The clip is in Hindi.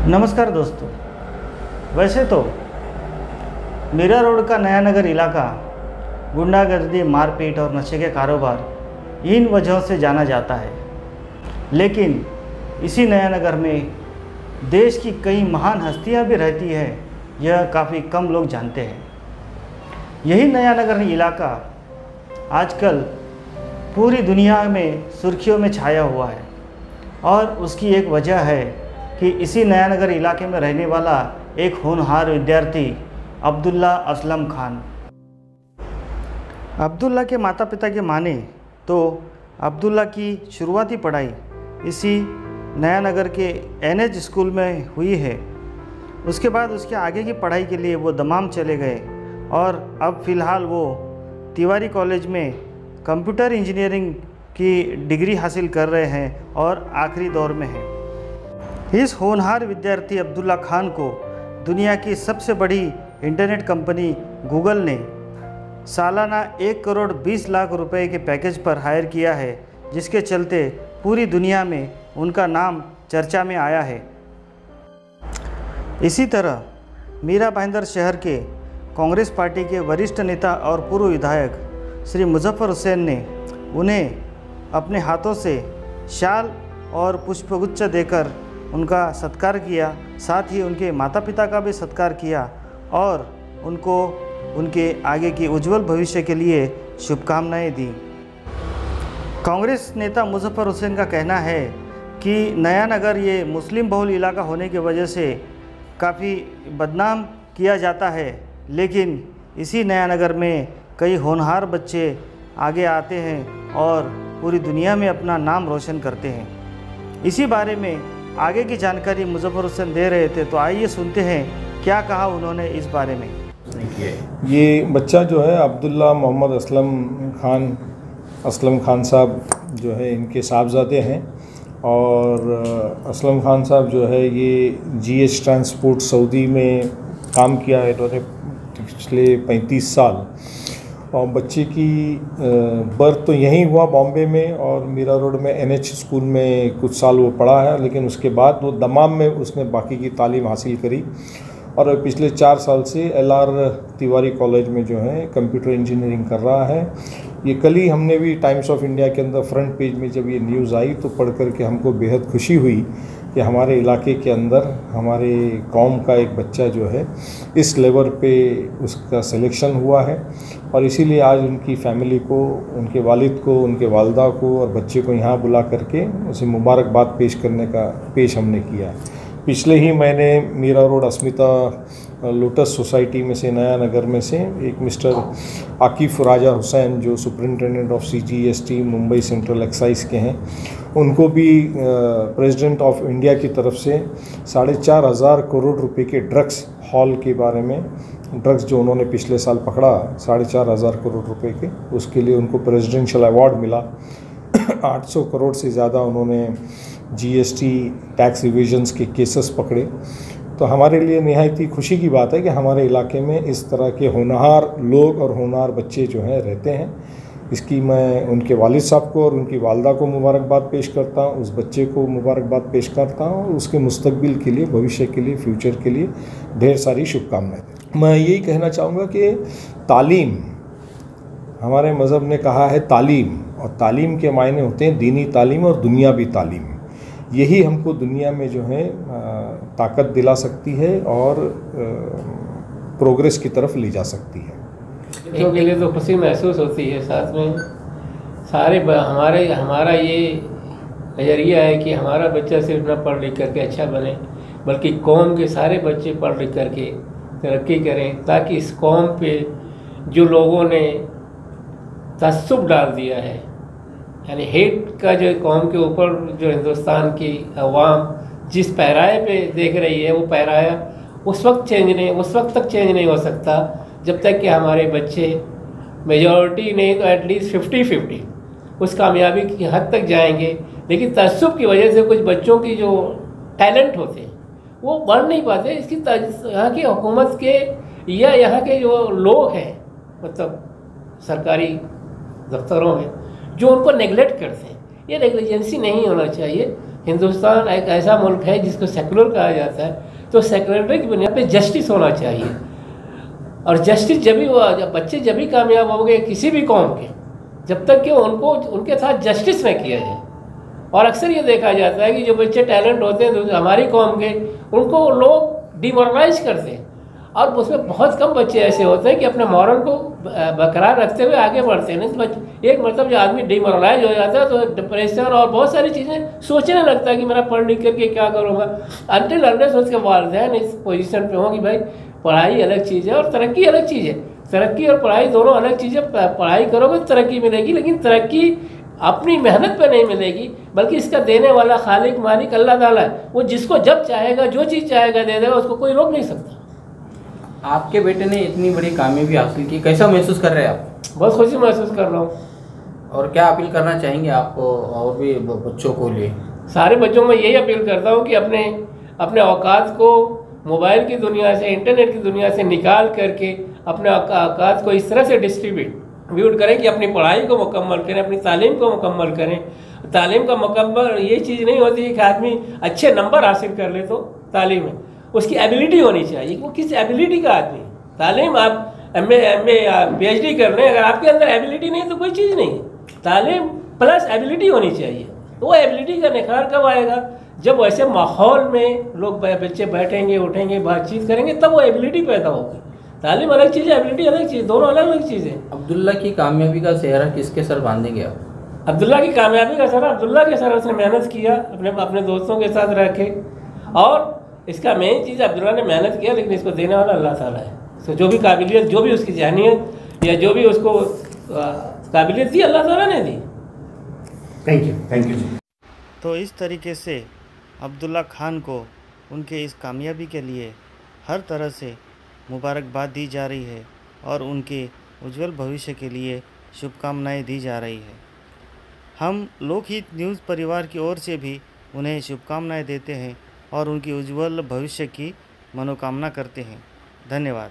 नमस्कार दोस्तों। वैसे तो मीरा रोड का नया नगर इलाका गुंडागर्दी, मारपीट और नशे के कारोबार इन वजहों से जाना जाता है, लेकिन इसी नया नगर में देश की कई महान हस्तियां भी रहती है, यह काफ़ी कम लोग जानते हैं। यही नया नगर इलाका आजकल पूरी दुनिया में सुर्खियों में छाया हुआ है और उसकी एक वजह है कि इसी नया नगर इलाके में रहने वाला एक होनहार विद्यार्थी अब्दुल्ला असलम खान। अब्दुल्ला के माता पिता के माने तो अब्दुल्ला की शुरुआती पढ़ाई इसी नया नगर के NH स्कूल में हुई है। उसके बाद उसके आगे की पढ़ाई के लिए वो दमाम चले गए और अब फ़िलहाल वो तिवारी कॉलेज में कंप्यूटर इंजीनियरिंग की डिग्री हासिल कर रहे हैं और आखिरी दौर में हैं। इस होनहार विद्यार्थी अब्दुल्ला खान को दुनिया की सबसे बड़ी इंटरनेट कंपनी गूगल ने सालाना 1 करोड़ 20 लाख रुपए के पैकेज पर हायर किया है, जिसके चलते पूरी दुनिया में उनका नाम चर्चा में आया है। इसी तरह मीरा भाईंदर शहर के कांग्रेस पार्टी के वरिष्ठ नेता और पूर्व विधायक श्री मुजफ्फर हुसैन ने उन्हें अपने हाथों से शाल और पुष्पगुच्छ देकर उनका सत्कार किया। साथ ही उनके माता पिता का भी सत्कार किया और उनको उनके आगे की उज्जवल भविष्य के लिए शुभकामनाएं दी। कांग्रेस नेता मुजफ्फर हुसैन का कहना है कि नया नगर ये मुस्लिम बहुल इलाका होने की वजह से काफ़ी बदनाम किया जाता है, लेकिन इसी नया नगर में कई होनहार बच्चे आगे आते हैं और पूरी दुनिया में अपना नाम रोशन करते हैं। इसी बारे में आगे की जानकारी मुजफ्फर हुसैन दे रहे थे, तो आइए सुनते हैं क्या कहा उन्होंने इस बारे में। ये बच्चा जो है अब्दुल्ला मोहम्मद असलम खान साहब जो है इनके साहबजादे हैं और असलम खान साहब जो है ये GH ट्रांसपोर्ट सऊदी में काम किया है इन्होंने पिछले 35 साल। और बच्चे की बर्थ तो यहीं हुआ बॉम्बे में और मीरा रोड में NH स्कूल में कुछ साल वो पढ़ा है, लेकिन उसके बाद वो दमाम में उसने बाकी की तालीम हासिल करी और पिछले 4 साल से LR तिवारी कॉलेज में जो है कंप्यूटर इंजीनियरिंग कर रहा है। ये कल ही हमने भी टाइम्स ऑफ इंडिया के अंदर फ्रंट पेज में जब ये न्यूज़ आई तो पढ़ कर के हमको बेहद खुशी हुई कि हमारे इलाके के अंदर हमारे कौम का एक बच्चा जो है इस लेवल पे उसका सिलेक्शन हुआ है। और इसीलिए आज उनकी फैमिली को, उनके वालिद को, उनके वालदा को और बच्चे को यहाँ बुला करके उसे मुबारकबाद पेश हमने किया है। पिछले ही महीने मीरा रोड अस्मिता लोटस सोसाइटी में से नया नगर में से एक मिस्टर आकिफ राजा हुसैन जो superintendent of CGST Mumbai central excise के हैं, उनको भी प्रेसिडेंट ऑफ इंडिया की तरफ से 4,500 करोड़ रुपए के ड्रग्स हॉल के बारे में, ड्रग्स जो उन्होंने पिछले साल पकड़ा 4,500 करोड़ रुपए के, उसके लिए उनको प्रेसिडेंशियल अवार्ड मिला। 800 करोड़ से ज़्यादा उन्होंने GST टैक्स रिविजन्स के केसेस पकड़े। तो हमारे लिए निहायत ही खुशी की बात है कि हमारे इलाके में इस तरह के होनहार लोग और होनहार बच्चे जो हैं रहते हैं। इसकी मैं उनके वालिद साहब को और उनकी वालदा को मुबारकबाद पेश करता हूँ, उस बच्चे को मुबारकबाद पेश करता हूँ और उसके मुस्तकबिल के लिए, भविष्य के लिए, फ्यूचर के लिए ढेर सारी शुभकामनाएं। मैं यही कहना चाहूँगा कि तालीम, हमारे मज़हब ने कहा है तालीम, और तालीम के मायने होते हैं दीनी तालीम और दुनियावी तालीम। यही हमको दुनिया में जो है ताकत दिला सकती है और प्रोग्रेस की तरफ ले जा सकती है। बच्चों के लिए तो खुशी महसूस होती है, साथ में हमारा ये नज़रिया है कि हमारा बच्चा सिर्फ ना पढ़ लिख करके अच्छा बने, बल्कि कौम के सारे बच्चे पढ़ लिख करके तरक्की करें, ताकि इस कौम पे जो लोगों ने तअस्सुब डाल दिया है, यानी हेट का जो कौम के ऊपर जो हिंदुस्तान की अवाम जिस पैराए पे देख रही है, वो पैराया उस वक्त तक चेंज नहीं हो सकता जब तक कि हमारे बच्चे मेजॉरिटी नहीं तो एटलीस्ट 50-50 उस कामयाबी की हद तक जाएंगे। लेकिन तअस्सुब की वजह से कुछ बच्चों की जो टैलेंट होते हैं वो बढ़ नहीं पाते। इसकी यहाँ की हुकूमत के या यहाँ के जो लोग हैं, मतलब सरकारी दफ्तरों में, जो उनको नेगलेक्ट करते हैं। ये नेग्लिजेंसी नहीं होना चाहिए। हिंदुस्तान एक ऐसा मुल्क है जिसको सेकुलर कहा जाता है, तो सेकुलरिटी की बुनियाद पे जस्टिस होना चाहिए। और जस्टिस जब बच्चे जब भी कामयाब होंगे किसी भी कौम के, जब तक कि उनको उनके साथ जस्टिस न किया जाए। और अक्सर ये देखा जाता है कि जो बच्चे टैलेंट होते हैं हमारी कौम के, उनको लोग डिमोरलाइज करते हैं, और उसमें बहुत कम बच्चे ऐसे होते हैं कि अपने मॉरल को बरकरार रखते हुए आगे बढ़ते हैं। नहीं तो एक मतलब जो आदमी डिमोरलाइज हो जाता है तो डिप्रेशन और बहुत सारी चीज़ें सोचने लगता है कि मेरा पढ़ लिख करके क्या करूँगा, अनटिल अनलेस उसके वालिदैन इस पोजीशन पे हों कि भाई पढ़ाई अलग चीज़ है और तरक्की अलग चीज़ है। तरक्की और पढ़ाई दोनों अलग चीज़ें। पढ़ाई करोगे तो तरक्की मिलेगी, लेकिन तरक्की अपनी मेहनत पे नहीं मिलेगी, बल्कि इसका देने वाला खालिक मालिक अल्लाह ताला है। वो जिसको जब चाहेगा जो चीज़ चाहेगा दे देगा, उसको कोई रोक नहीं सकता। आपके बेटे ने इतनी बड़ी कामयाबी हासिल की, कैसा महसूस कर रहे हैं आप? बहुत खुशी महसूस कर रहा हूँ। और क्या अपील करना चाहेंगे आपको और भी बच्चों को लिए? सारे बच्चों में यही अपील करता हूँ कि अपने औकात को मोबाइल की दुनिया से, इंटरनेट की दुनिया से निकाल करके अपने औकात को इस तरह से डिस्ट्रीब्यूट करें कि अपनी पढ़ाई को मुकम्मल करें, अपनी तालीम को मुकम्मल करें। तालीम का मुकम्मल ये चीज़ नहीं होती कि आदमी अच्छे नंबर हासिल कर ले तो तालीम है, उसकी एबिलिटी होनी चाहिए। वो किस एबिलिटी का आदमी। तालीम आप एम ए PhD कर रहे हैं, अगर आपके अंदर एबिलिटी नहीं तो कोई चीज़ नहीं। तालीम प्लस एबिलिटी होनी चाहिए। वो एबिलिटी का निखार कब आएगा? जब वैसे माहौल में लोग बच्चे बैठेंगे, उठेंगे, बातचीत करेंगे, तब वो एबिलिटी पैदा होगी। तालीम अलग चीज़ है, एबिलिटी अलग चीज़, दोनों अलग अलग चीज़ें। अब्दुल्ला की कामयाबी का सेहरा किसके सर बांधेंगे आप? अब्दुल्ला की कामयाबी का सर अब्दुल्ला के सर, उसने मेहनत किया, अपने दोस्तों के साथ रखे, और इसका मेन चीज़ अब्दुल्ला ने मेहनत किया, लेकिन इसको देने वाला अल्लाह ताला है। तो जो भी काबिलियत, जो भी उसकी जहनीत या जो भी उसको काबिलियत दी, अल्लाह ताला ने दी। थैंक यू जी। तो इस तरीके से अब्दुल्ला खान को उनके इस कामयाबी के लिए हर तरह से मुबारकबाद दी जा रही है और उनके उज्जवल भविष्य के लिए शुभकामनाएं दी जा रही है। हम लोकहित न्यूज़ परिवार की ओर से भी उन्हें शुभकामनाएं देते हैं और उनकी उज्जवल भविष्य की मनोकामना करते हैं। धन्यवाद।